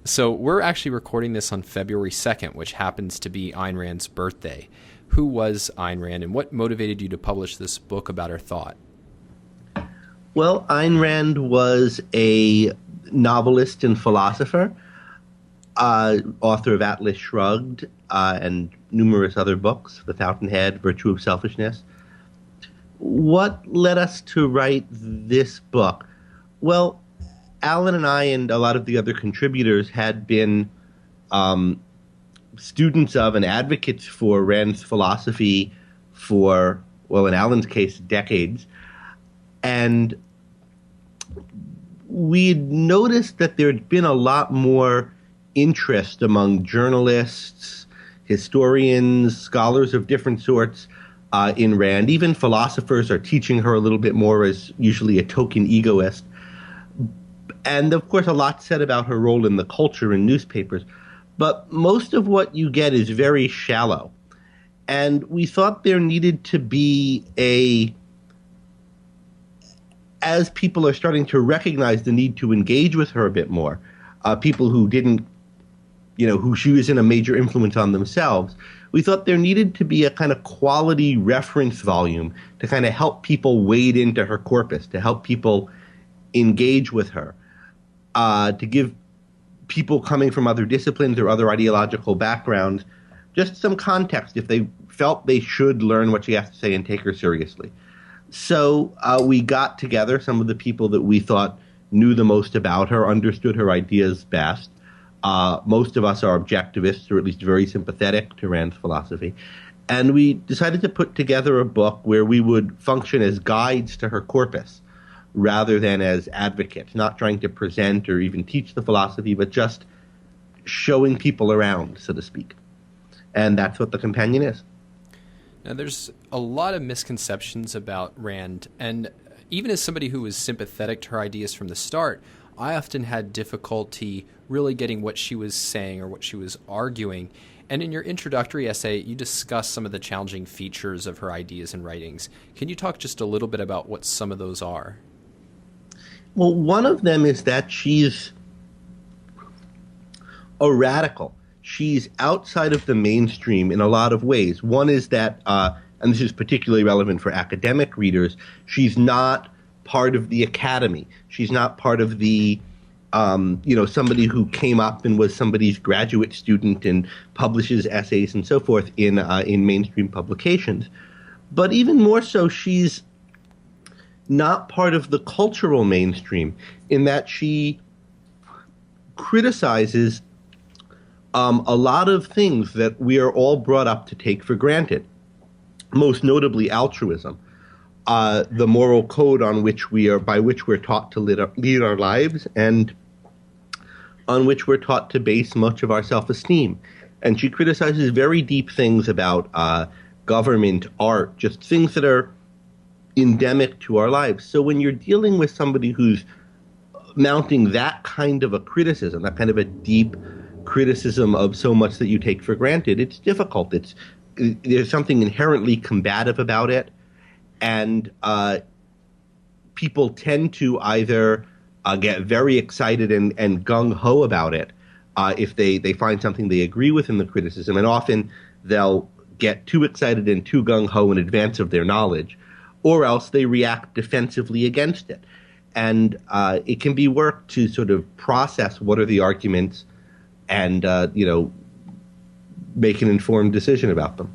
So we're actually recording this on February 2nd, which happens to be Ayn Rand's birthday. Who was Ayn Rand, and what motivated you to publish this book about her thought? Well, Ayn Rand was a novelist and philosopher, author of Atlas Shrugged and numerous other books, The Fountainhead, Virtue of Selfishness. What led us to write this book? Well, Allan and I and a lot of the other contributors had been students of and advocates for Rand's philosophy for, well, in Allan's case, decades. And we'd noticed that there'd been a lot more interest among journalists, historians, scholars of different sorts in Rand. Even philosophers are teaching her a little bit more as usually a token egoist. And, of course, a lot said about her role in the culture and newspapers. But most of what you get is very shallow. And we thought there needed to be as people are starting to recognize the need to engage with her a bit more, people who didn't, who she was in a major influence on themselves, we thought there needed to be a kind of quality reference volume to kind of help people wade into her corpus, to help people engage with her, to give people coming from other disciplines or other ideological backgrounds just some context if they felt they should learn what she has to say and take her seriously. So we got together some of the people that we thought knew the most about her, understood her ideas best. Most of us are objectivists, or at least very sympathetic to Rand's philosophy. And we decided to put together a book where we would function as guides to her corpus rather than as advocates, not trying to present or even teach the philosophy, but just showing people around, so to speak. And that's what the companion is. Now, there's a lot of misconceptions about Rand, and even as somebody who was sympathetic to her ideas from the start, I often had difficulty really getting what she was saying or what she was arguing. And in your introductory essay, you discuss some of the challenging features of her ideas and writings. Can you talk just a little bit about what some of those are? Well, one of them is that she's a radical. She's outside of the mainstream in a lot of ways. One is that, and this is particularly relevant for academic readers, she's not part of the academy. She's not part of the, somebody who came up and was somebody's graduate student and publishes essays and so forth in mainstream publications. But even more so, she's not part of the cultural mainstream in that she criticizes a lot of things that we are all brought up to take for granted, most notably altruism, the moral code by which we're taught to lead our lives and on which we're taught to base much of our self-esteem. And she criticizes very deep things about government, art, just things that are endemic to our lives. So when you're dealing with somebody who's mounting that kind of a criticism, that kind of a deep criticism of so much that you take for granted, it's difficult. There's something inherently combative about it, and people tend to either get very excited and gung-ho about it if they find something they agree with in the criticism, and often they'll get too excited and too gung-ho in advance of their knowledge, or else they react defensively against it. And it can be work to sort of process what are the arguments and, make an informed decision about them.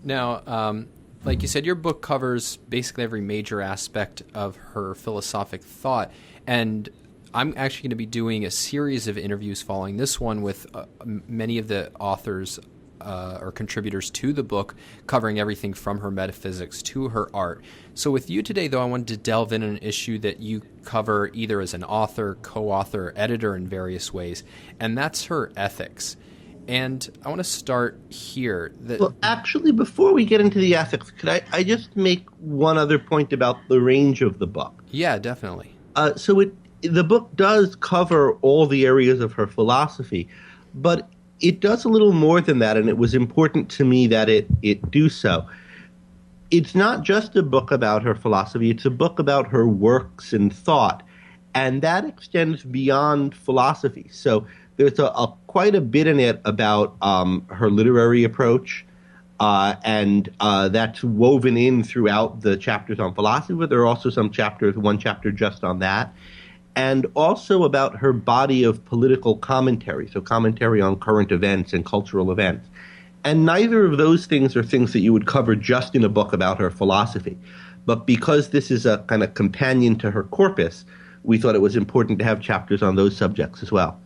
Now, like you said, your book covers basically every major aspect of her philosophic thought. And I'm actually going to be doing a series of interviews following this one with many of the authors or contributors to the book, covering everything from her metaphysics to her art. So with you today, though, I wanted to delve in on an issue that you cover either as an author, co-author, editor in various ways, and that's her ethics. And I want to start here. Well, actually, before we get into the ethics, could I just make one other point about the range of the book? Yeah, definitely. The book does cover all the areas of her philosophy, but it does a little more than that, and it was important to me that it do so. It's not just a book about her philosophy, it's a book about her works and thought. and that extends beyond philosophy. So there's quite a bit in it about her literary approach, and that's woven in throughout the chapters on philosophy, but there are also one chapter just on that, and also about her body of political commentary, so commentary on current events and cultural events. And neither of those things are things that you would cover just in a book about her philosophy. But because this is a kind of companion to her corpus, we thought it was important to have chapters on those subjects as well.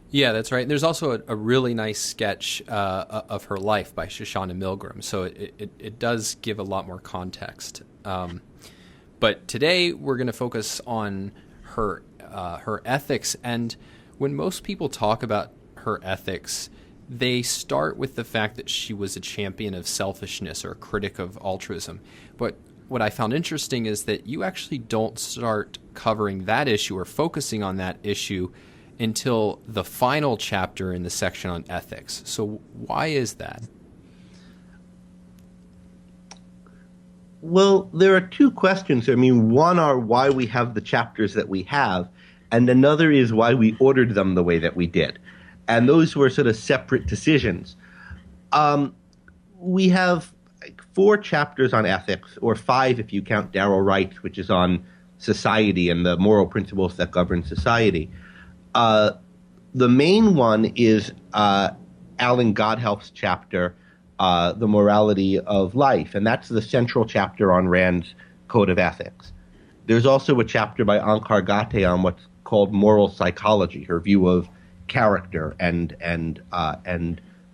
Yeah, that's right. There's also a really nice sketch of her life by Shoshana Milgram, so it does give a lot more context. But today we're going to focus on her ethics, and when most people talk about her ethics, they start with the fact that she was a champion of selfishness or a critic of altruism. But what I found interesting is that you actually don't start covering that issue or focusing on that issue until the final chapter in the section on ethics. So why is that? Well, there are two questions. I mean, one are why we have the chapters that we have, and another is why we ordered them the way that we did. And those were sort of separate decisions. We have 4 chapters on ethics, or 5 if you count Darrell Wright's, which is on society and the moral principles that govern society. The main one is Allan Gotthelf's chapter, The Morality of Life, and that's the central chapter on Rand's Code of Ethics. There's also a chapter by Ankar Gate on what's called moral psychology, her view of character and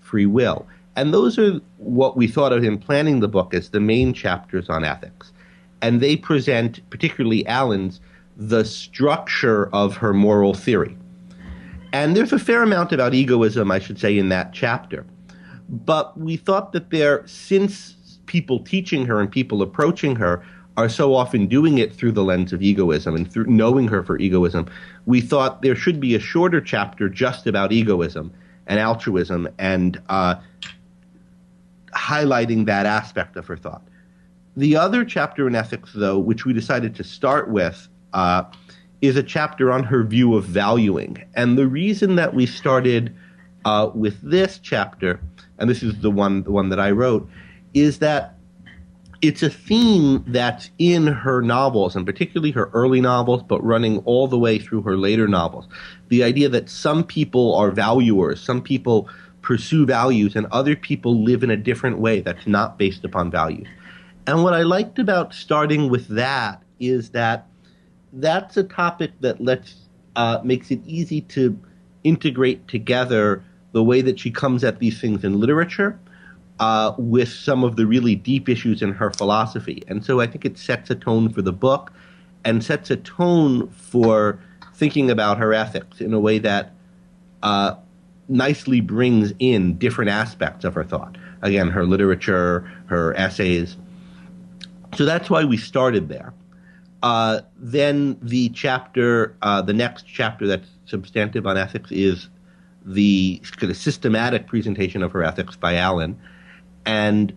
free will. And those are what we thought of in planning the book as the main chapters on ethics. And they present, particularly Allan's, the structure of her moral theory. And there's a fair amount about egoism, I should say, in that chapter. But we thought that since people teaching her and people approaching her are so often doing it through the lens of egoism and through knowing her for egoism, we thought there should be a shorter chapter just about egoism and altruism and highlighting that aspect of her thought. The other chapter in ethics, though, which we decided to start with, is a chapter on her view of valuing. And the reason that we started with this chapter, and this is the one that I wrote, is that it's a theme that's in her novels, and particularly her early novels, but running all the way through her later novels. The idea that some people are valuers, some people pursue values, and other people live in a different way that's not based upon values. And what I liked about starting with that is that that's a topic that makes it easy to integrate together the way that she comes at these things in literature with some of the really deep issues in her philosophy. And so I think it sets a tone for the book and sets a tone for thinking about her ethics in a way that nicely brings in different aspects of her thought. Again, her literature, her essays. So that's why we started there. Then the next chapter that's substantive on ethics is the kind of systematic presentation of her ethics by Allan. And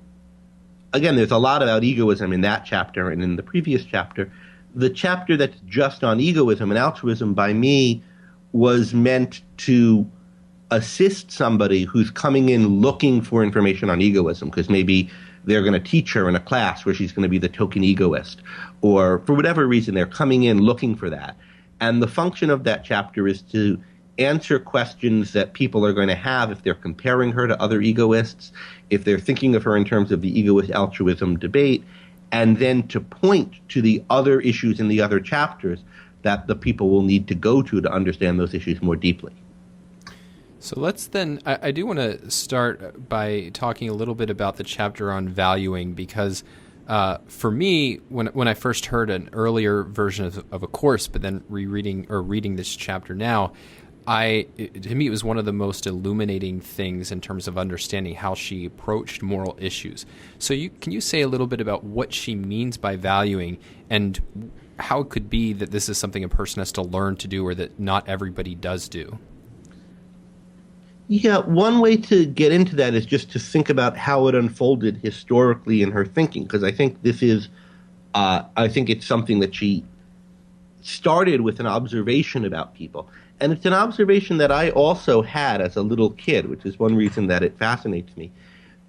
again, there's a lot about egoism in that chapter and in the previous chapter. The chapter that's just on egoism and altruism by me was meant to assist somebody who's coming in looking for information on egoism, because maybe they're going to teach her in a class where she's going to be the token egoist, or for whatever reason they're coming in looking for that. And the function of that chapter is to answer questions that people are going to have if they're comparing her to other egoists, if they're thinking of her in terms of the egoist-altruism debate, and then to point to the other issues in the other chapters that the people will need to go to understand those issues more deeply. So let's then, I do want to start by talking a little bit about the chapter on valuing, because for me, when I first heard an earlier version of a course, but then reading this chapter now, to me, it was one of the most illuminating things in terms of understanding how she approached moral issues. So can you say a little bit about what she means by valuing and how it could be that this is something a person has to learn to do or that not everybody does do? Yeah, one way to get into that is just to think about how it unfolded historically in her thinking, because I think this is, I think it's something that she started with an observation about people. And it's an observation that I also had as a little kid, which is one reason that it fascinates me,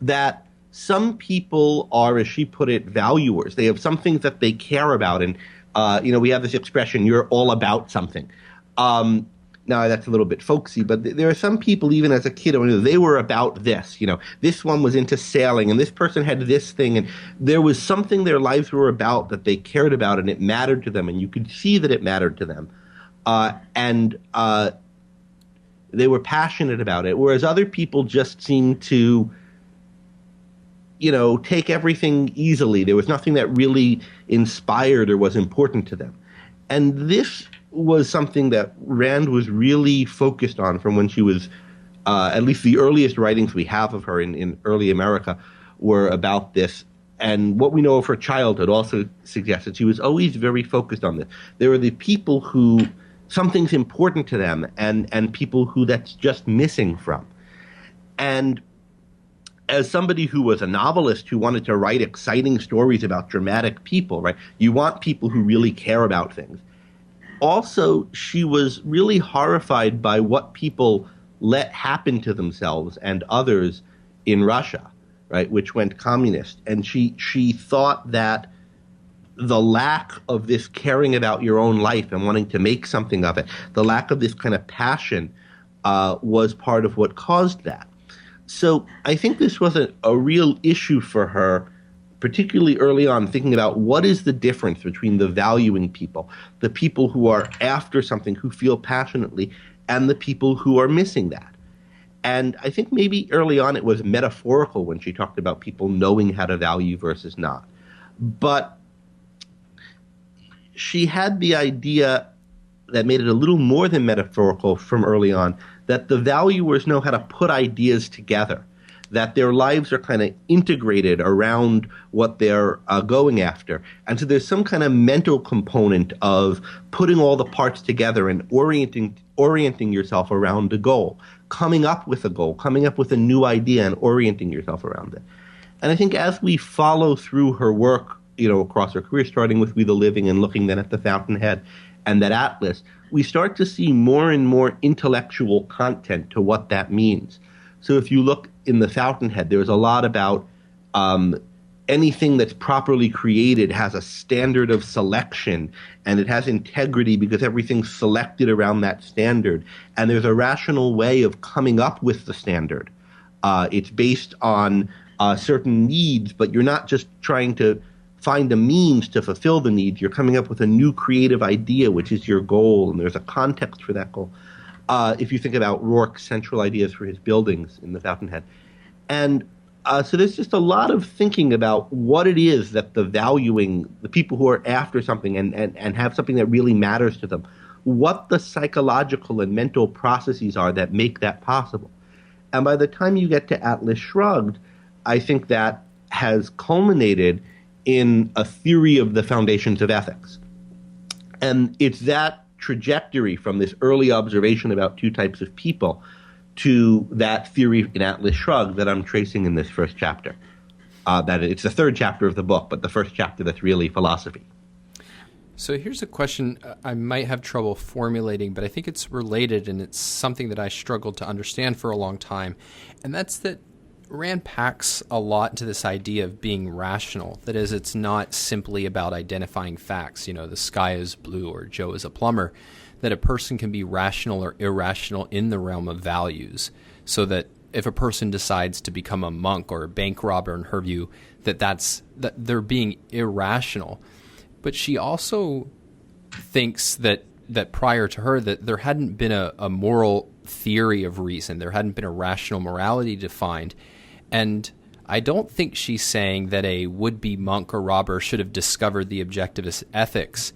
that some people are, as she put it, valuers. They have some things that they care about. And, we have this expression, you're all about something. Now, that's a little bit folksy, but there are some people, even as a kid, they were about this. This one was into sailing, and this person had this thing, and there was something their lives were about that they cared about, and it mattered to them, and you could see that it mattered to them. And they were passionate about it, whereas other people just seemed to, take everything easily. There was nothing that really inspired or was important to them. And this was something that Rand was really focused on from when she was, at least the earliest writings we have of her in early America were about this. And what we know of her childhood also suggests that she was always very focused on this. There are the people who something's important to them and people who that's just missing from. And as somebody who was a novelist who wanted to write exciting stories about dramatic people, right? You want people who really care about things. Also, she was really horrified by what people let happen to themselves and others in Russia, right, which went communist. And she thought that the lack of this caring about your own life and wanting to make something of it, the lack of this kind of passion was part of what caused that. So I think this was a real issue for her, particularly early on, thinking about what is the difference between the valuing people, the people who are after something, who feel passionately, and the people who are missing that. And I think maybe early on it was metaphorical when she talked about people knowing how to value versus not. But she had the idea that made it a little more than metaphorical from early on, that the valuers know how to put ideas together, that their lives are kind of integrated around what they're going after. And so there's some kind of mental component of putting all the parts together and orienting yourself around a goal, coming up with a goal, coming up with a new idea and orienting yourself around it. And I think as we follow through her work, across her career, starting with We the Living and looking then at the Fountainhead and that atlas, we start to see more and more intellectual content to what that means. So if you look in the Fountainhead, there's a lot about anything that's properly created has a standard of selection, and it has integrity because everything's selected around that standard. And there's a rational way of coming up with the standard. It's based on certain needs, but you're not just trying to find a means to fulfill the needs. You're coming up with a new creative idea, which is your goal, and there's a context for that goal. If you think about Rourke's central ideas for his buildings in the Fountainhead. And so there's just a lot of thinking about what it is that the people who are after something and have something that really matters to them, what the psychological and mental processes are that make that possible. And by the time you get to Atlas Shrugged, I think that has culminated in a theory of the foundations of ethics. And it's that trajectory from this early observation about two types of people to that theory in Atlas Shrugged that I'm tracing in this first chapter. That it's the third chapter of the book, but the first chapter that's really philosophy. So here's a question I might have trouble formulating, but I think it's related, and it's something that I struggled to understand for a long time. And that's that Rand packs a lot to this idea of being rational. That is, it's not simply about identifying facts, the sky is blue or Joe is a plumber, that a person can be rational or irrational in the realm of values. So that if a person decides to become a monk or a bank robber, in her view, that they're being irrational. But she also thinks that prior to her, that there hadn't been a moral theory of reason. There hadn't been a rational morality defined. And I don't think she's saying that a would-be monk or robber should have discovered the objectivist ethics.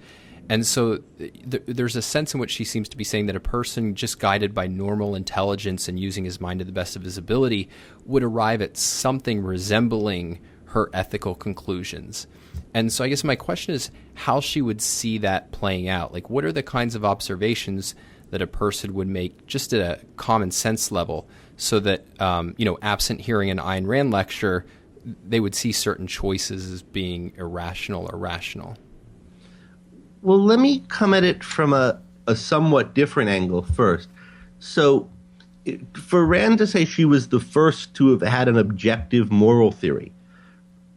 And so there's a sense in which she seems to be saying that a person just guided by normal intelligence and using his mind to the best of his ability would arrive at something resembling her ethical conclusions. And so I guess my question is how she would see that playing out. Like, what are the kinds of observations that a person would make just at a common sense level so that, absent hearing an Ayn Rand lecture, they would see certain choices as being irrational or rational? Well, let me come at it from a somewhat different angle first. So, for Rand to say she was the first to have had an objective moral theory,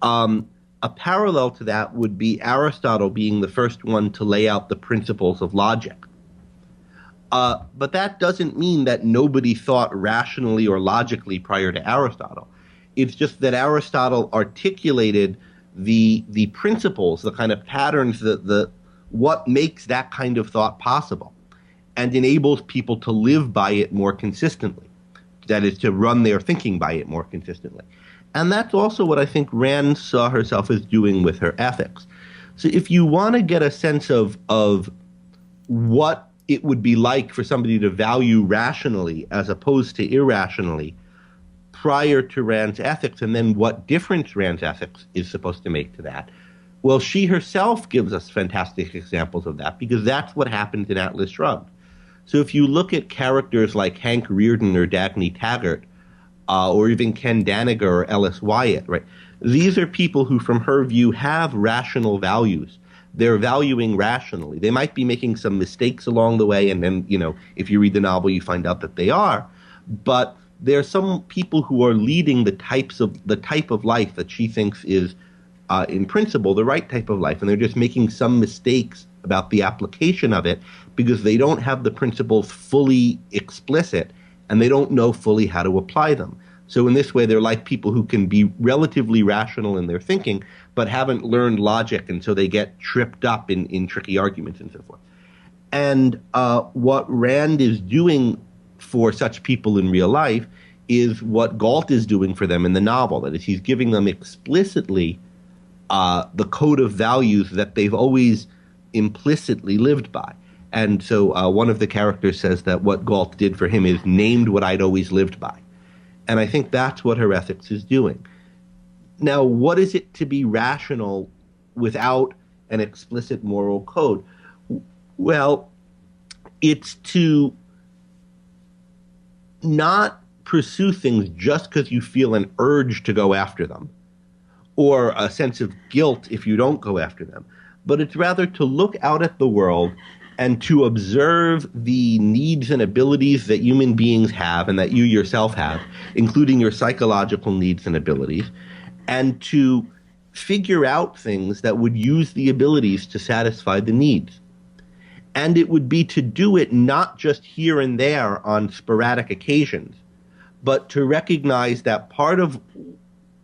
a parallel to that would be Aristotle being the first one to lay out the principles of logic. But that doesn't mean that nobody thought rationally or logically prior to Aristotle. It's just that Aristotle articulated the principles, the kind of patterns, the what makes that kind of thought possible, and enables people to live by it more consistently. That is, to run their thinking by it more consistently. And that's also what I think Rand saw herself as doing with her ethics. So if you want to get a sense of what it would be like for somebody to value rationally as opposed to irrationally prior to Rand's ethics, and then what difference Rand's ethics is supposed to make to that, well, she herself gives us fantastic examples of that, because that's what happened in Atlas Shrugged. So if you look at characters like Hank Rearden or Dagny Taggart, or even Ken Daniger or Ellis Wyatt, right? These are people who, from her view, have rational values. They're valuing rationally. They might be making some mistakes along the way, and then, if you read the novel, you find out that they are. But there are some people who are leading the type of life that she thinks is, in principle, the right type of life, and they're just making some mistakes about the application of it because they don't have the principles fully explicit, and they don't know fully how to apply them. So in this way, they're like people who can be relatively rational in their thinking, but haven't learned logic, and so they get tripped up in tricky arguments and so forth. And what Rand is doing for such people in real life is what Galt is doing for them in the novel. That is, he's giving them explicitly the code of values that they've always implicitly lived by. And so one of the characters says that what Galt did for him is named what I'd always lived by. And I think that's what her ethics is doing. Now, what is it to be rational without an explicit moral code? Well, it's to not pursue things just because you feel an urge to go after them, or a sense of guilt if you don't go after them. But it's rather to look out at the world and to observe the needs and abilities that human beings have and that you yourself have, including your psychological needs and abilities, and to figure out things that would use the abilities to satisfy the needs. And it would be to do it not just here and there on sporadic occasions, but to recognize that part of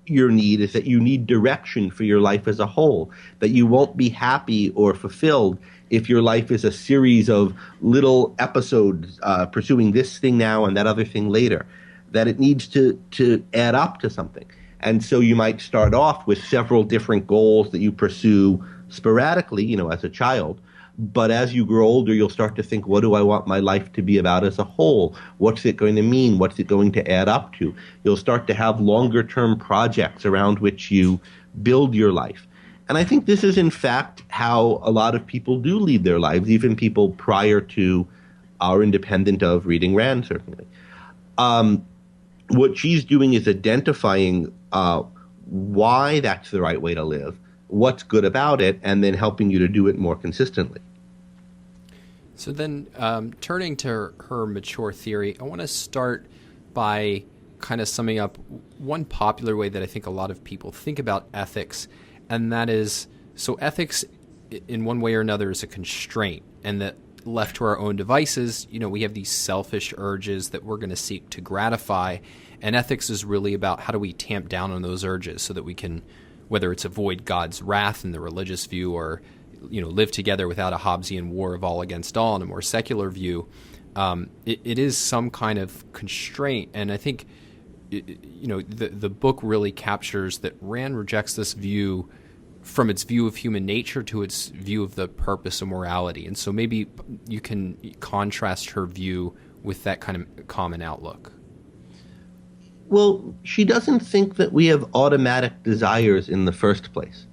your need is that you need direction for your life as a whole, that you won't be happy or fulfilled if your life is a series of little episodes pursuing this thing now and that other thing later, that it needs to add up to something. And so you might start off with several different goals that you pursue sporadically, as a child. But as you grow older, you'll start to think, what do I want my life to be about as a whole? What's it going to mean? What's it going to add up to? You'll start to have longer-term projects around which you build your life. And I think this is, in fact, how a lot of people do lead their lives, even people prior to or independent of reading Rand, certainly. What she's doing is identifying why that's the right way to live, what's good about it, and then helping you to do it more consistently. So then, turning to her mature theory, I want to start by kind of summing up one popular way that I think a lot of people think about ethics, and that is, so ethics in one way or another is a constraint, and that left to our own devices, we have these selfish urges that we're going to seek to gratify, and ethics is really about how do we tamp down on those urges so that we can, whether it's avoid God's wrath in the religious view or live together without a Hobbesian war of all against all in a more secular view, it is some kind of constraint. And I think, the book really captures that Rand rejects this view from its view of human nature to its view of the purpose of morality. And so maybe you can contrast her view with that kind of common outlook. Well, she doesn't think that we have automatic desires in the first place.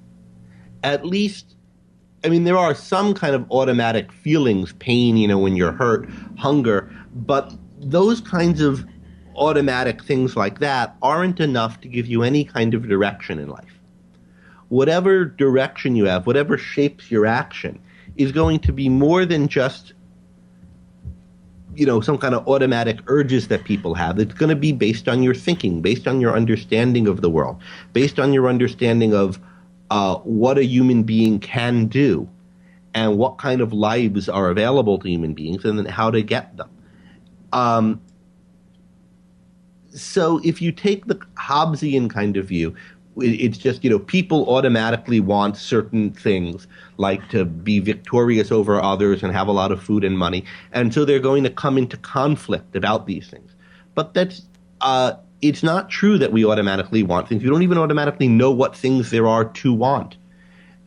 At least, there are some kind of automatic feelings, pain, when you're hurt, hunger, but those kinds of automatic things like that aren't enough to give you any kind of direction in life. Whatever direction you have, whatever shapes your action, is going to be more than just, some kind of automatic urges that people have. It's going to be based on your thinking, based on your understanding of the world, based on your understanding of what a human being can do and what kind of lives are available to human beings and then how to get them. So if you take the Hobbesian kind of view, it's just, people automatically want certain things, like to be victorious over others and have a lot of food and money. And so they're going to come into conflict about these things. But it's not true that we automatically want things. We don't even automatically know what things there are to want.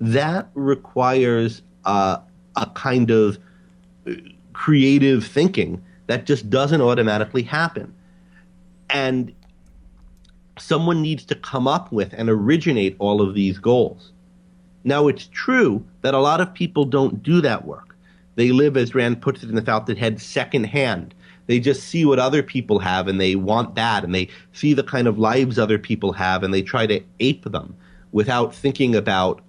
That requires a kind of creative thinking that just doesn't automatically happen. And someone needs to come up with and originate all of these goals. Now, it's true that a lot of people don't do that work. They live, as Rand puts it in The Fountainhead, secondhand. They just see what other people have and they want that, and they see the kind of lives other people have and they try to ape them without thinking about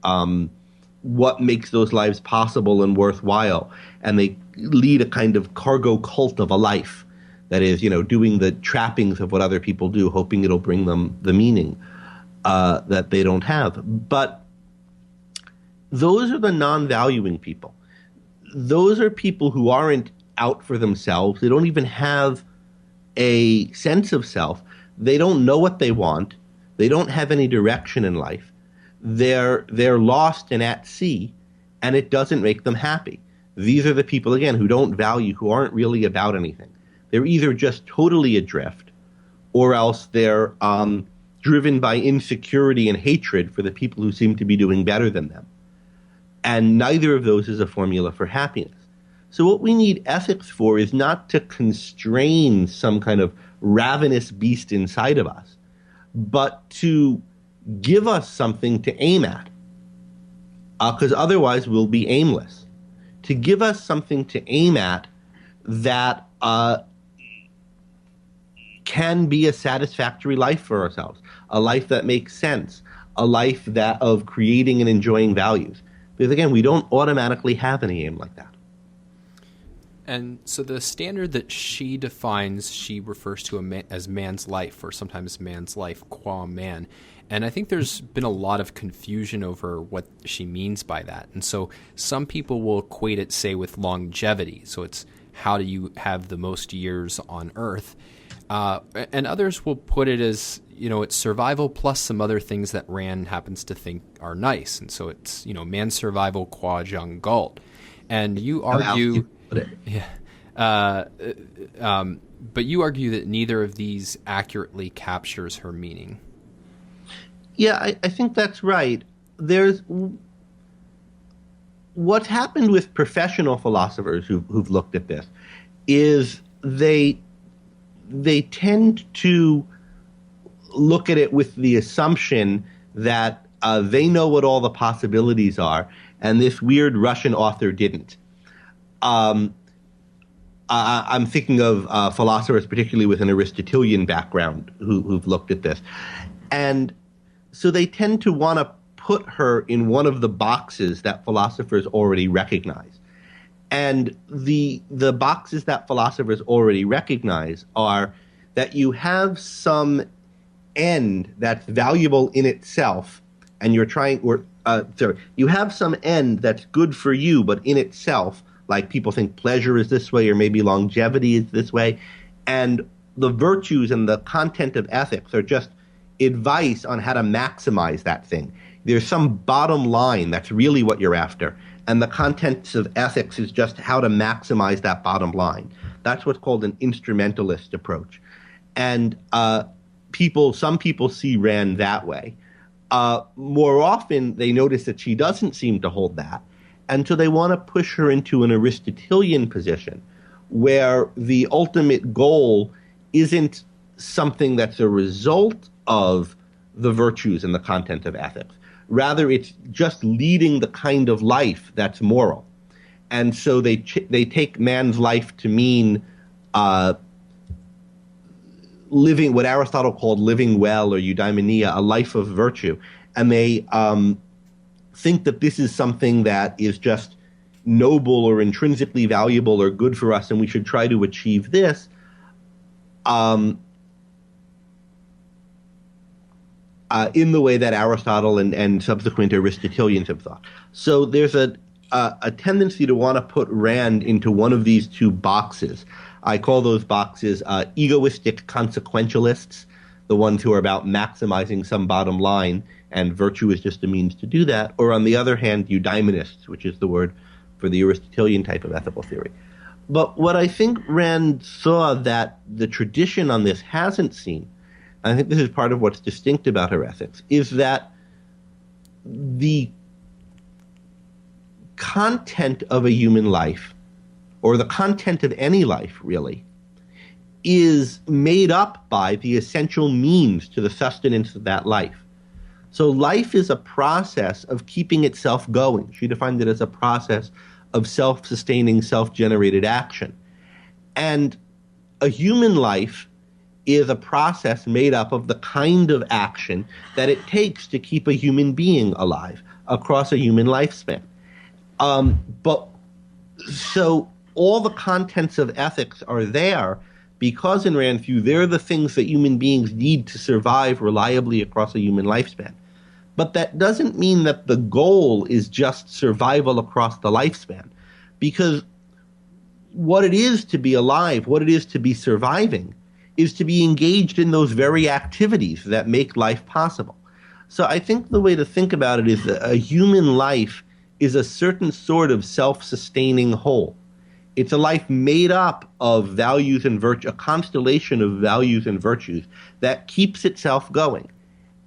what makes those lives possible and worthwhile. And they lead a kind of cargo cult of a life. That is, doing the trappings of what other people do, hoping it'll bring them the meaning that they don't have. But those are the non-valuing people. Those are people who aren't out for themselves. They don't even have a sense of self. They don't know what they want. They don't have any direction in life. They're lost and at sea, and it doesn't make them happy. These are the people, again, who don't value, who aren't really about anything. They're either just totally adrift, or else they're driven by insecurity and hatred for the people who seem to be doing better than them. And neither of those is a formula for happiness. So what we need ethics for is not to constrain some kind of ravenous beast inside of us, but to give us something to aim at, because otherwise we'll be aimless. To give us something to aim at that can be a satisfactory life for ourselves, a life that makes sense, a life that of creating and enjoying values. Because again, we don't automatically have any aim like that. And so the standard that she defines, she refers to as man's life, or sometimes man's life qua man. And I think there's been a lot of confusion over what she means by that. And so some people will equate it, say, with longevity. So it's how do you have the most years on Earth? And others will put it as, it's survival plus some other things that Rand happens to think are nice. And so it's, man's survival qua Jung Galt. And you argue... but you argue that neither of these accurately captures her meaning. Yeah, I think that's right. There's what's happened with professional philosophers who've looked at this is they tend to look at it with the assumption that they know what all the possibilities are, and this weird Russian author didn't. I'm thinking of philosophers, particularly with an Aristotelian background, who've looked at this. And so they tend to want to put her in one of the boxes that philosophers already recognize. And the boxes that philosophers already recognize are that you have some end that's valuable in itself, and you're trying, you have some end that's good for you, but in itself, like people think pleasure is this way, or maybe longevity is this way, and the virtues and the content of ethics are just advice on how to maximize that thing. There's some bottom line that's really what you're after, and the contents of ethics is just how to maximize that bottom line. That's what's called an instrumentalist approach. And some people see Rand that way. More often, they notice that she doesn't seem to hold that, and so they want to push her into an Aristotelian position where the ultimate goal isn't something that's a result of the virtues and the content of ethics. Rather, it's just leading the kind of life that's moral. And so they take man's life to mean living, what Aristotle called living well, or eudaimonia, a life of virtue. And they think that this is something that is just noble or intrinsically valuable or good for us, and we should try to achieve this, in the way that Aristotle and subsequent Aristotelians have thought. So there's a tendency to want to put Rand into one of these two boxes. I call those boxes egoistic consequentialists, the ones who are about maximizing some bottom line, and virtue is just a means to do that. Or on the other hand, eudaimonists, which is the word for the Aristotelian type of ethical theory. But what I think Rand saw that the tradition on this hasn't seen, and I think this is part of what's distinct about her ethics, is that the content of a human life, or the content of any life, really, is made up by the essential means to the sustenance of that life. So life is a process of keeping itself going. She defined it as a process of self-sustaining, self-generated action. And a human life is a process made up of the kind of action that it takes to keep a human being alive across a human lifespan. But so all the contents of ethics are there because, in Rand's view, they're the things that human beings need to survive reliably across a human lifespan. But that doesn't mean that the goal is just survival across the lifespan, because what it is to be alive, what it is to be surviving, is to be engaged in those very activities that make life possible. So I think the way to think about it is that a human life is a certain sort of self-sustaining whole. It's a life made up of values and virtue, a constellation of values and virtues that keeps itself going.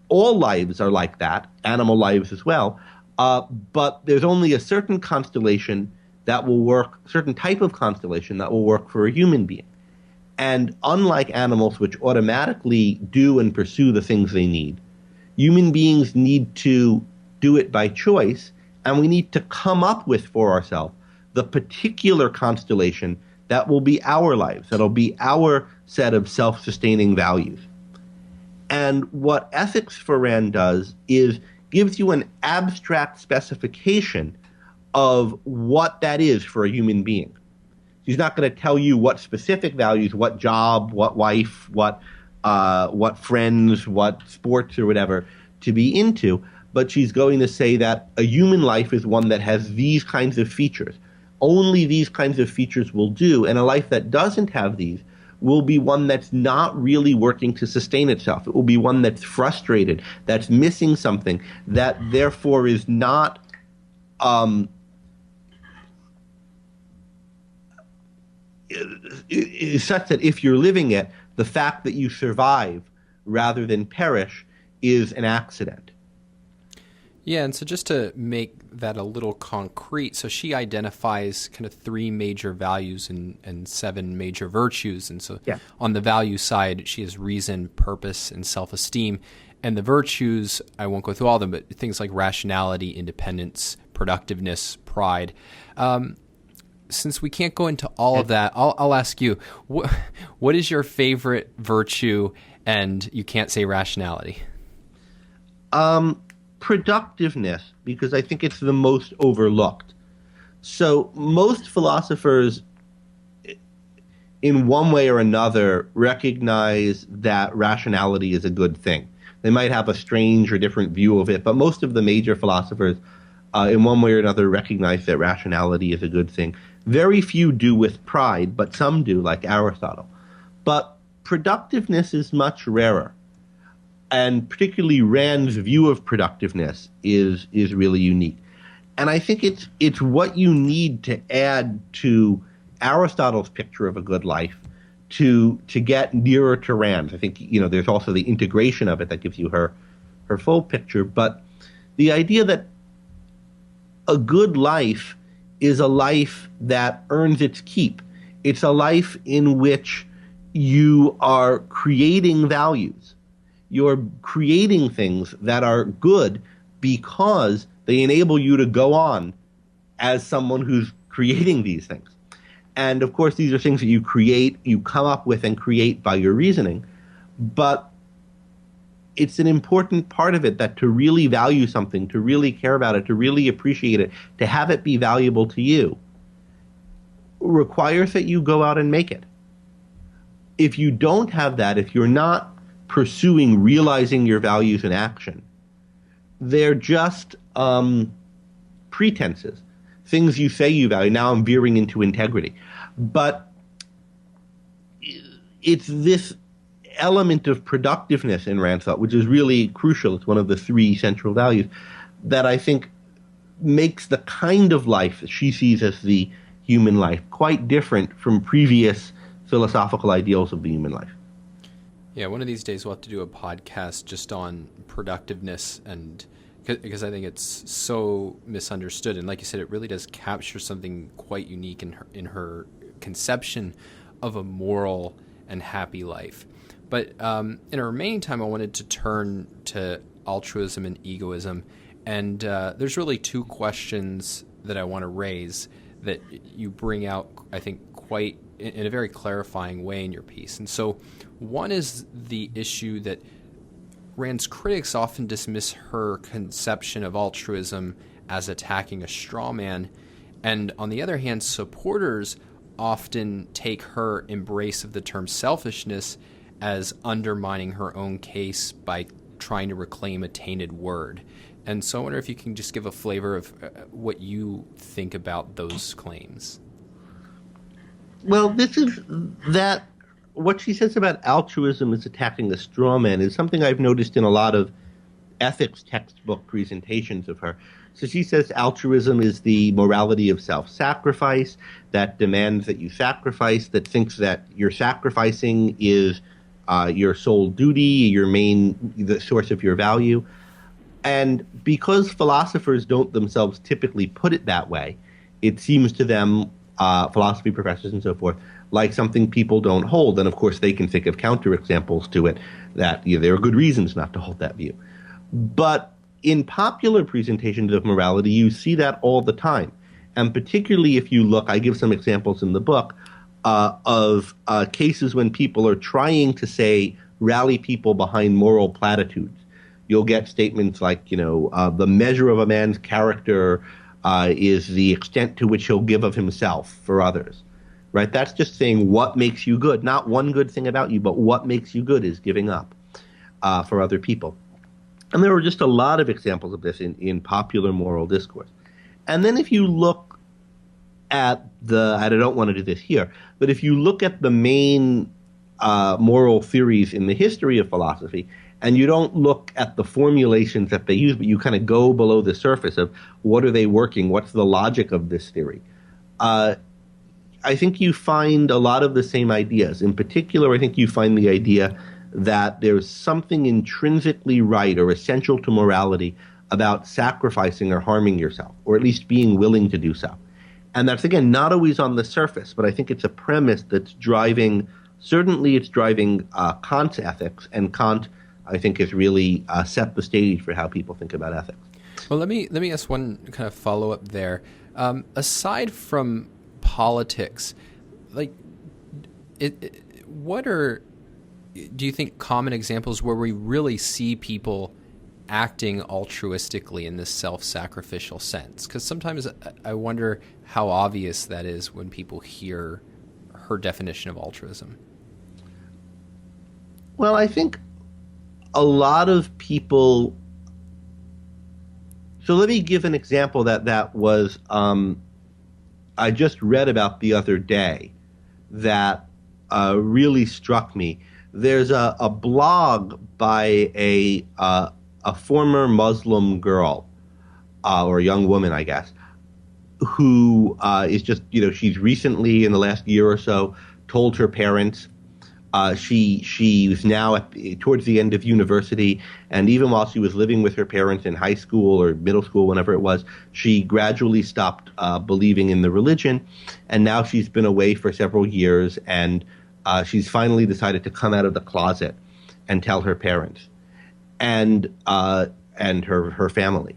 All lives are like that, animal lives as well, but there's only a certain constellation that will work, certain type of constellation that will work for a human being. And unlike animals, which automatically do and pursue the things they need, human beings need to do it by choice, and we need to come up with for ourselves the particular constellation that will be our lives, that'll be our set of self-sustaining values. And what ethics for Rand does is gives you an abstract specification of what that is for a human being. She's not going to tell you what specific values, what job, what wife, what friends, what sports or whatever to be into, but she's going to say that a human life is one that has these kinds of features. Only these kinds of features will do, and a life that doesn't have these will be one that's not really working to sustain itself. It will be one that's frustrated, that's missing something, that therefore is not is such that if you're living it, the fact that you survive rather than perish is an accident. Yeah, and so just to make that a little concrete, so she identifies kind of 3 major values and 7 major virtues. And so on the value side, she has reason, purpose, and self-esteem. And the virtues, I won't go through all of them, but things like rationality, independence, productiveness, pride. Since we can't go into all of that, I'll ask you, what is your favorite virtue? And you can't say rationality. Productiveness, because I think it's the most overlooked. So most philosophers, in one way or another, recognize that rationality is a good thing. They might have a strange or different view of it, but most of the major philosophers, in one way or another, recognize that rationality is a good thing. Very few do with pride, but some do, like Aristotle. But productiveness is much rarer. And particularly Rand's view of productiveness is really unique. And I think it's what you need to add to Aristotle's picture of a good life to get nearer to Rand's. I think, there's also the integration of it that gives you her full picture. But the idea that a good life is a life that earns its keep. It's a life in which you are creating values. You're creating things that are good because they enable you to go on as someone who's creating these things. And of course, these are things that you create, you come up with and create by your reasoning. But it's an important part of it that to really value something, to really care about it, to really appreciate it, to have it be valuable to you, requires that you go out and make it. If you don't have that, if you're not pursuing realizing your values in action, they're just pretenses, things you say you value. Now I'm veering into integrity. But it's this element of productiveness in Rand's thought, which is really crucial. It's one of the three central values that I think makes the kind of life that she sees as the human life quite different from previous philosophical ideals of the human life. Yeah, one of these days we'll have to do a podcast just on productiveness, and because I think it's so misunderstood. And like you said, it really does capture something quite unique in her conception of a moral and happy life. But in our remaining time, I wanted to turn to altruism and egoism. And there's really two questions that I want to raise that you bring out, I think, quite in a very clarifying way in your piece. And so one is the issue that Rand's critics often dismiss her conception of altruism as attacking a straw man. And on the other hand, supporters often take her embrace of the term selfishness as undermining her own case by trying to reclaim a tainted word. And so I wonder if you can just give a flavor of what you think about those claims. Well, this is that what she says about altruism as attacking the straw man is something I've noticed in a lot of ethics textbook presentations of her. So she says altruism is the morality of self-sacrifice that demands that you sacrifice, that thinks that your sacrificing is your sole duty, the source of your value. And because philosophers don't themselves typically put it that way, it seems to them, philosophy professors and so forth, like something people don't hold. And of course, they can think of counterexamples to it that there are good reasons not to hold that view. But in popular presentations of morality, you see that all the time. And particularly if you look, I give some examples in the book, of cases when people are trying to say, rally people behind moral platitudes. You'll get statements like, the measure of a man's character is the extent to which he'll give of himself for others, right? That's just saying what makes you good. Not one good thing about you, but what makes you good is giving up for other people. And there were just a lot of examples of this in popular moral discourse. And then if you look at I don't want to do this here, but if you look at the main moral theories in the history of philosophy, and you don't look at the formulations that they use, but you kind of go below the surface of what are they working, what's the logic of this theory, I think you find a lot of the same ideas. In particular, I think you find the idea that there's something intrinsically right or essential to morality about sacrificing or harming yourself, or at least being willing to do so. And that's, again, not always on the surface, but I think it's a premise that's driving Kant's ethics, and Kant, I think, has really set the stage for how people think about ethics. Well, let me ask one kind of follow-up there. Aside from politics, what are, do you think, common examples where we really see people acting altruistically in this self-sacrificial sense? Because sometimes I wonder how obvious that is when people hear her definition of altruism. Well, I think a lot of people. So let me give an example that was I just read about the other day that really struck me. There's a blog by a former Muslim girl or a young woman, I guess, who is just, she's recently in the last year or so told her parents. She was now towards the end of university, and even while she was living with her parents in high school or middle school, whenever it was, she gradually stopped believing in the religion, and now she's been away for several years, and she's finally decided to come out of the closet and tell her parents and her family.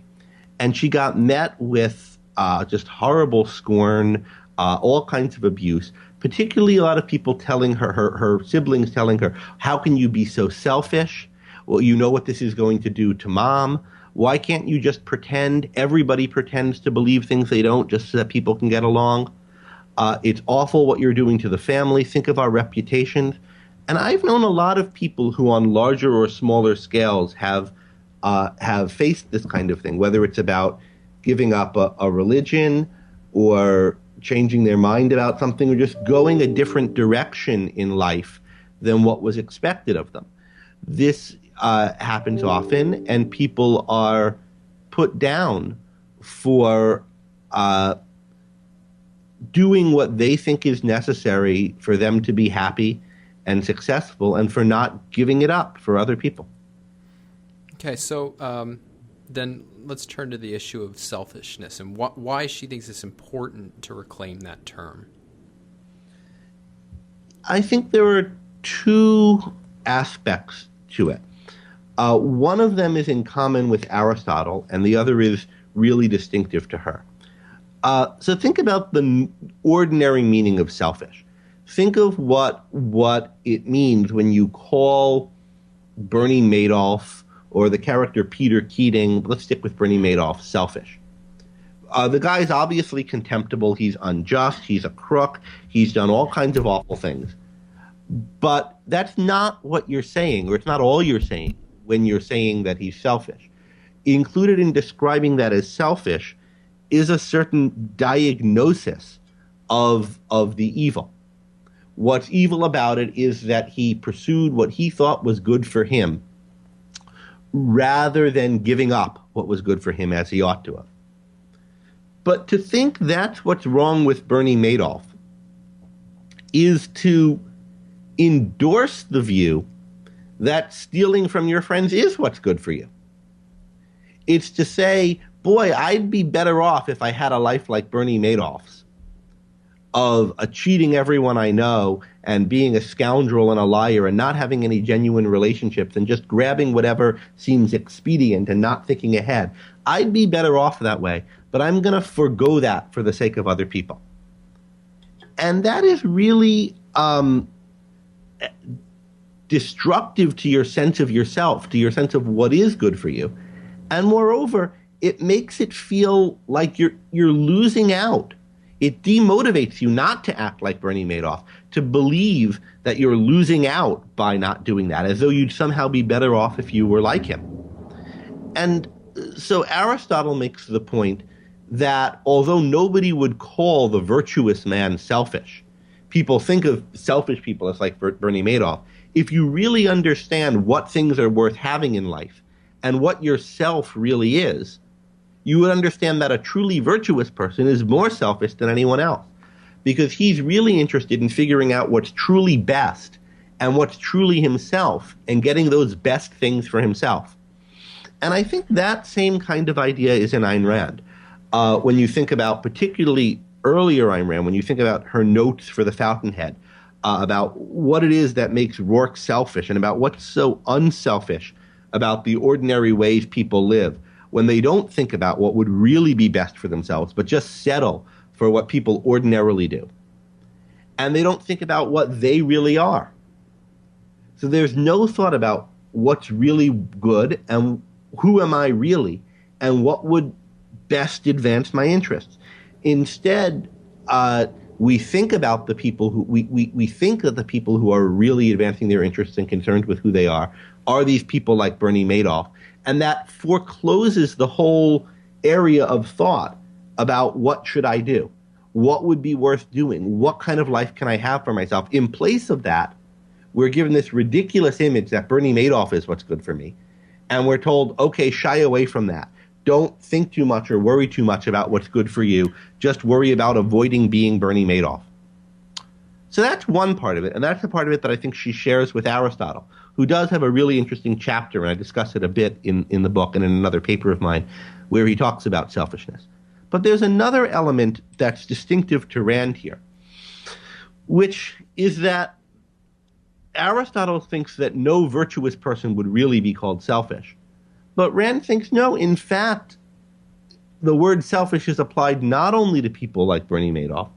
And she got met with just horrible scorn, all kinds of abuse. Particularly a lot of people telling her siblings telling her, how can you be so selfish? Well, you know what this is going to do to mom. Why can't you just pretend? Everybody pretends to believe things they don't just so that people can get along. It's awful what you're doing to the family. Think of our reputations. And I've known a lot of people who on larger or smaller scales have faced this kind of thing, whether it's about giving up a religion or changing their mind about something or just going a different direction in life than what was expected of them. This happens often, and people are put down for doing what they think is necessary for them to be happy and successful, and for not giving it up for other people. Okay, so then let's turn to the issue of selfishness and why she thinks it's important to reclaim that term. I think there are two aspects to it. One of them is in common with Aristotle, and the other is really distinctive to her. So think about the ordinary meaning of selfish. Think of what it means when you call Bernie Madoff or the character Peter Keating, let's stick with Bernie Madoff, selfish. The guy's obviously contemptible. He's unjust. He's a crook. He's done all kinds of awful things. But that's not what you're saying, or it's not all you're saying when you're saying that he's selfish. Included in describing that as selfish is a certain diagnosis of the evil. What's evil about it is that he pursued what he thought was good for him rather than giving up what was good for him as he ought to have. But to think that's what's wrong with Bernie Madoff is to endorse the view that stealing from your friends is what's good for you. It's to say, boy, I'd be better off if I had a life like Bernie Madoff's, of cheating everyone I know and being a scoundrel and a liar and not having any genuine relationships and just grabbing whatever seems expedient and not thinking ahead. I'd be better off that way, but I'm going to forgo that for the sake of other people. And that is really destructive to your sense of yourself, to your sense of what is good for you. And moreover, it makes it feel like you're losing out. It demotivates you not to act like Bernie Madoff, to believe that you're losing out by not doing that, as though you'd somehow be better off if you were like him. And so Aristotle makes the point that although nobody would call the virtuous man selfish, people think of selfish people as like Bernie Madoff. If you really understand what things are worth having in life and what yourself really is, you would understand that a truly virtuous person is more selfish than anyone else, because he's really interested in figuring out what's truly best and what's truly himself and getting those best things for himself. And I think that same kind of idea is in Ayn Rand. When you think about particularly earlier Ayn Rand, when you think about her notes for the Fountainhead, about what it is that makes Rourke selfish and about what's so unselfish about the ordinary ways people live, when they don't think about what would really be best for themselves, but just settle for what people ordinarily do. And they don't think about what they really are. So there's no thought about what's really good and who am I really and what would best advance my interests. Instead, we think about the people who we think that the people who are really advancing their interests and concerned with who they are these people like Bernie Madoff. And that forecloses the whole area of thought about what should I do? What would be worth doing? What kind of life can I have for myself? In place of that, we're given this ridiculous image that Bernie Madoff is what's good for me. And we're told, okay, shy away from that. Don't think too much or worry too much about what's good for you. Just worry about avoiding being Bernie Madoff. So that's one part of it, and that's the part of it that I think she shares with Aristotle, who does have a really interesting chapter, and I discuss it a bit in the book and in another paper of mine, where he talks about selfishness. But there's another element that's distinctive to Rand here, which is that Aristotle thinks that no virtuous person would really be called selfish. But Rand thinks, no, in fact, the word selfish is applied not only to people like Bernie Madoff,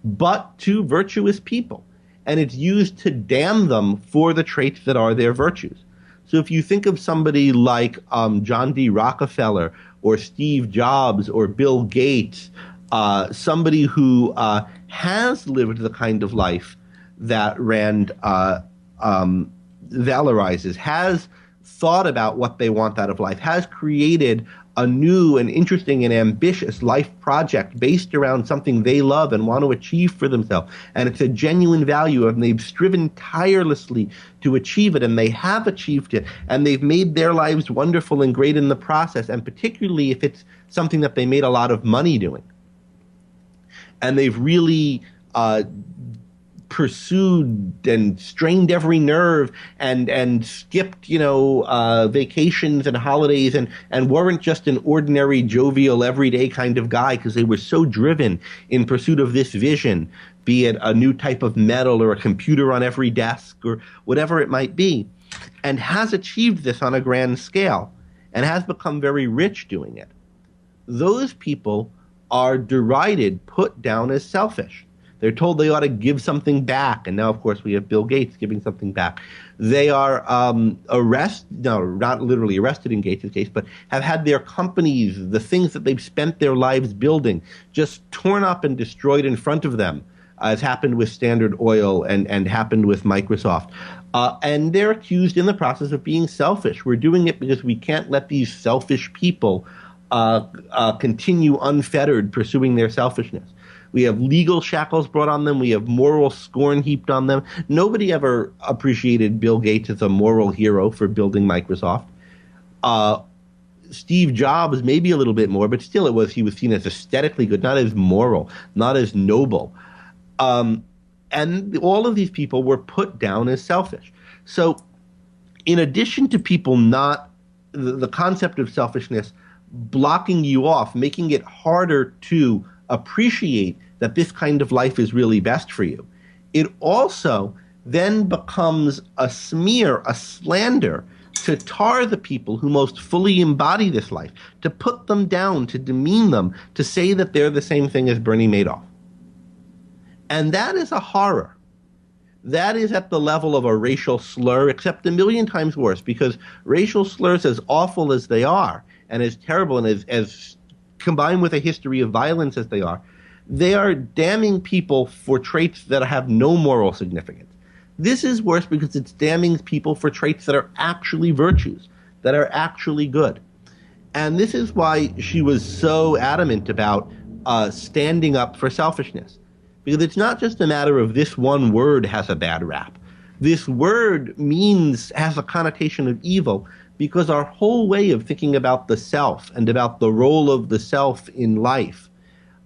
but to virtuous people. And it's used to damn them for the traits that are their virtues. So if you think of somebody like John D. Rockefeller or Steve Jobs or Bill Gates, somebody who has lived the kind of life that Rand valorizes, has thought about what they want out of life, has created a new and interesting and ambitious life project based around something they love and want to achieve for themselves. And it's a genuine value, and they've striven tirelessly to achieve it, and they have achieved it, and they've made their lives wonderful and great in the process, and particularly if it's something that they made a lot of money doing. And they've really pursued and strained every nerve and skipped, vacations and holidays and weren't just an ordinary, jovial, everyday kind of guy because they were so driven in pursuit of this vision, be it a new type of metal or a computer on every desk or whatever it might be, and has achieved this on a grand scale and has become very rich doing it. Those people are derided, put down as selfish. They're told they ought to give something back. And now, of course, we have Bill Gates giving something back. They are not literally arrested in Gates' case, but have had their companies, the things that they've spent their lives building, just torn up and destroyed in front of them, as happened with Standard Oil and happened with Microsoft. And they're accused in the process of being selfish. We're doing it because we can't let these selfish people continue unfettered pursuing their selfishness. We have legal shackles brought on them. We have moral scorn heaped on them. Nobody ever appreciated Bill Gates as a moral hero for building Microsoft. Steve Jobs, maybe a little bit more, but still he was seen as aesthetically good, not as moral, not as noble. And all of these people were put down as selfish. So in addition to people the concept of selfishness blocking you off, making it harder to appreciate that this kind of life is really best for you, it also then becomes a smear, a slander, to tar the people who most fully embody this life, to put them down, to demean them, to say that they're the same thing as Bernie Madoff. And that is a horror. That is at the level of a racial slur, except a million times worse, because racial slurs, as awful as they are, and as terrible and as combined with a history of violence as they are damning people for traits that have no moral significance. This is worse because it's damning people for traits that are actually virtues, that are actually good. And this is why she was so adamant about standing up for selfishness. Because it's not just a matter of this one word has a bad rap. This word has a connotation of evil, because our whole way of thinking about the self and about the role of the self in life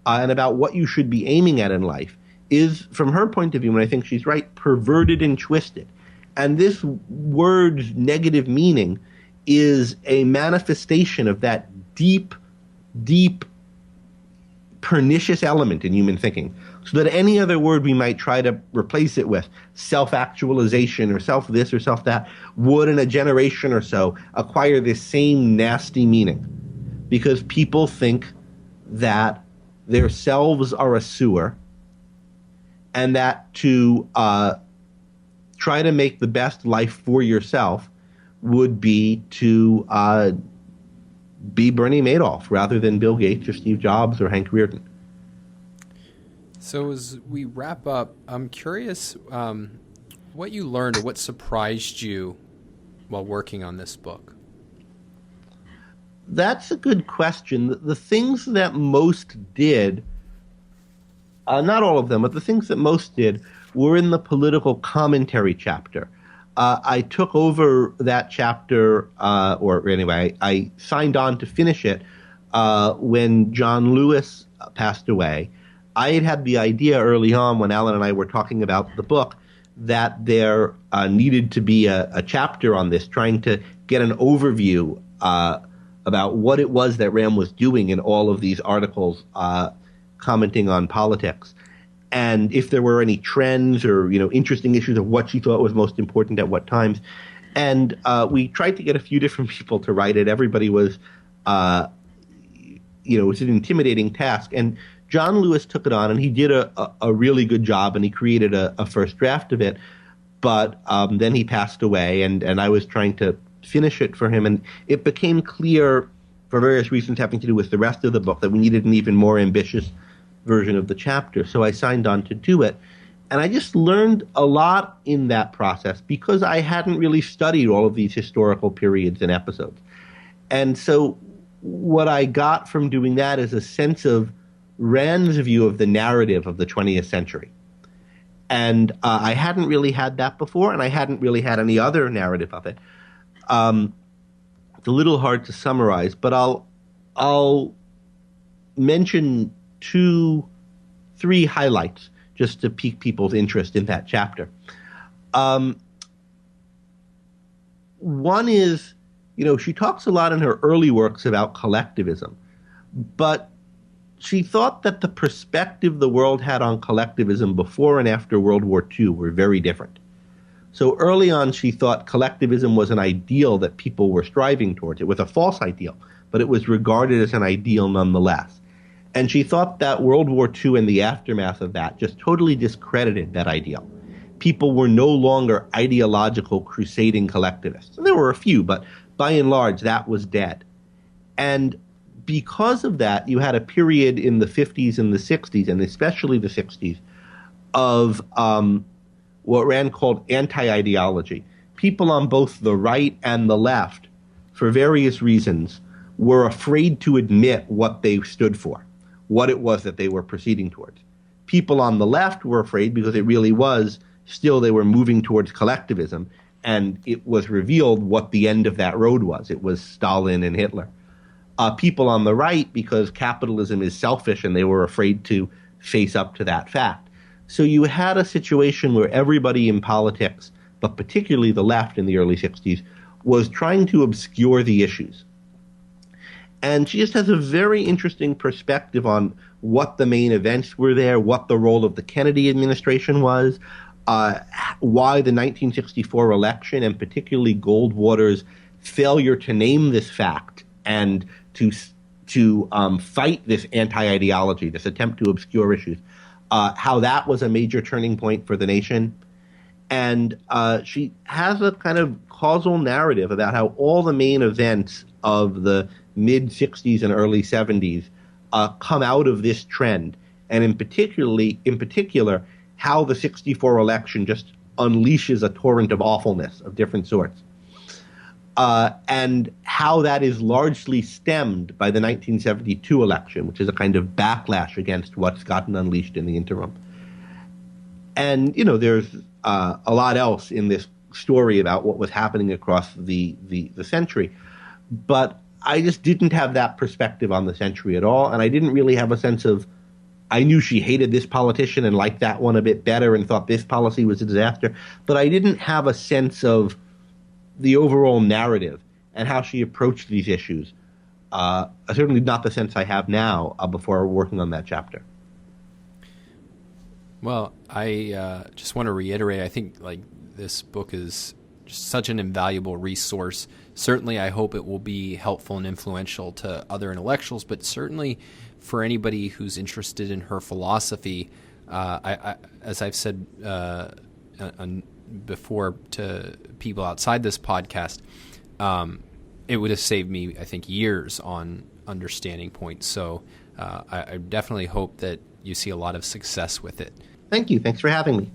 and about what you should be aiming at in life is, from her point of view, and I think she's right, perverted and twisted. And this word's negative meaning is a manifestation of that deep, deep, pernicious element in human thinking. So that any other word we might try to replace it with, self-actualization or self-this or self-that, would in a generation or so acquire this same nasty meaning. Because people think that their selves are a sewer, and that to try to make the best life for yourself would be to be Bernie Madoff rather than Bill Gates or Steve Jobs or Hank Rearden. So as we wrap up, I'm curious what you learned or what surprised you while working on this book. That's a good question. The things that most did, not all of them, but the things that most did were in the political commentary chapter. I took over that chapter, or anyway, I signed on to finish it when John Lewis passed away. I had the idea early on when Allan and I were talking about the book that there needed to be a chapter on this, trying to get an overview about what it was that Rand was doing in all of these articles commenting on politics. And if there were any trends or, interesting issues of what she thought was most important at what times. And we tried to get a few different people to write it. Everybody was, it was an intimidating task. And John Lewis took it on, and he did a really good job, and he created a first draft of it. But then he passed away, and I was trying to finish it for him, and it became clear, for various reasons having to do with the rest of the book, that we needed an even more ambitious version of the chapter. So I signed on to do it. And I just learned a lot in that process because I hadn't really studied all of these historical periods and episodes. And so what I got from doing that is a sense of Rand's view of the narrative of the 20th century. And I hadn't really had that before, and I hadn't really had any other narrative of it. It's a little hard to summarize, but I'll mention 3 highlights just to pique people's interest in that chapter. One is, she talks a lot in her early works about collectivism, but she thought that the perspective the world had on collectivism before and after World War II were very different. So early on, she thought collectivism was an ideal that people were striving towards. It was a false ideal, but it was regarded as an ideal nonetheless. And she thought that World War II and the aftermath of that just totally discredited that ideal. People were no longer ideological crusading collectivists. And there were a few, but by and large, that was dead. And because of that, you had a period in the 50s and the 60s, and especially the 60s, of what Rand called anti-ideology. People on both the right and the left, for various reasons, were afraid to admit what they stood for, what it was that they were proceeding towards. People on the left were afraid because it really was still they were moving towards collectivism, and it was revealed what the end of that road was. It was Stalin and Hitler. People on the right, because capitalism is selfish, and they were afraid to face up to that fact. So you had a situation where everybody in politics, but particularly the left in the early 60s, was trying to obscure the issues. And she just has a very interesting perspective on what the main events were there, what the role of the Kennedy administration was, why the 1964 election, and particularly Goldwater's failure to name this fact and to fight this anti-ideology, this attempt to obscure issues, how that was a major turning point for the nation. And she has a kind of causal narrative about how all the main events of the mid-60s and early 70s come out of this trend. And in particular, how the 64 election just unleashes a torrent of awfulness of different sorts. And how that is largely stemmed by the 1972 election, which is a kind of backlash against what's gotten unleashed in the interim. And, there's a lot else in this story about what was happening across the century. But I just didn't have that perspective on the century at all, and I didn't really have a sense of, I knew she hated this politician and liked that one a bit better and thought this policy was a disaster, but I didn't have a sense of the overall narrative and how she approached these issues. Certainly not the sense I have now before working on that chapter. Well, I just want to reiterate, I think this book is just such an invaluable resource. Certainly, I hope it will be helpful and influential to other intellectuals, but certainly for anybody who's interested in her philosophy, as I've said before to people outside this podcast, it would have saved me, I think, years on understanding points. So I definitely hope that you see a lot of success with it. Thank you. Thanks for having me.